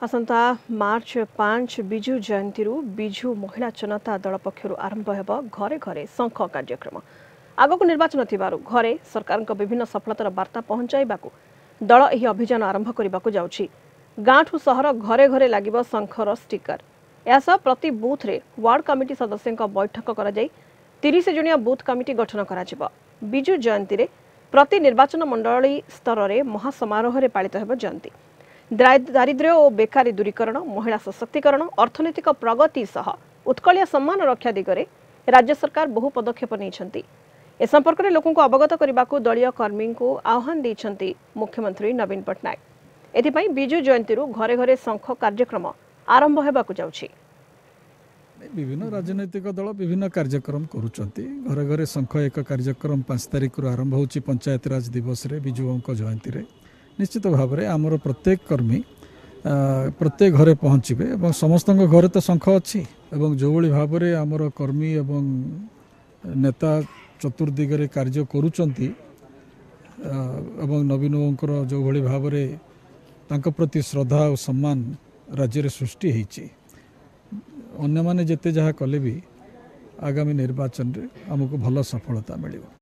आसंता मार्च 5 विजु जयंती विजु महिला जनता दल पक्षर आरंभ होब घरे घरे शंख कार्यक्रम। आगक निर्वाचन थिबारु घरे सरकार विभिन्न सफलतार वार्ता पहुंचाइबा दल एही अभियान आरंभ करने जाउछि। गाँठू सहर घरे घरे लागिब शंखर स्टिकर। यासह प्रति बूथ रे वार्ड कमिटी सदस्यों बैठक कर 30 जणिया बूथ कमिटी गठन कर विजु जयंती रे प्रति निर्वाचन मंडली स्तर में महासमारोह रे पालित हेब जयंती। दारिद्र्य और बेकारी दूरीकरण, महिला सशक्तिकरण, अर्थनैतिक प्रगति सह उत्कलिया सम्मान रक्षा दिगरे राज्य सरकार बहु पदक्षेप नहीं। ए संपर्क में लोकों को अवगत करने को दलीय कर्मी को आह्वान देइछन्ति मुख्यमंत्री नवीन पट्टनायक। एथिपाई विजु जयंती घरे घरे शंख कार्यक्रम आरंभ हेबाकु जाउछि। विभिन्न राजनैतिक दल विभिन्न कार्यक्रम करुचंती। घरे घरे शंख एक कार्यक्रम 5 तारिख आरंभ होछि पंचायत राज दिवस रे विजुओं जयंती रे। निश्चित भाव में आमर प्रत्येक कर्मी प्रत्येक घरे पहुँचे और समस्त घरे तो शंख अच्छी एवं जो भाव में आमर कर्मी एवं नेता चतुर्दिगरे कार्य करुचंती एवं नवीन जो भाव में तांको प्रति श्रद्धा और सम्मान राज्य सृष्टि होती। अन्य माने जेते जहाँ कले भी आगामी निर्वाचन रे हमको भल सफलता मिलिବ।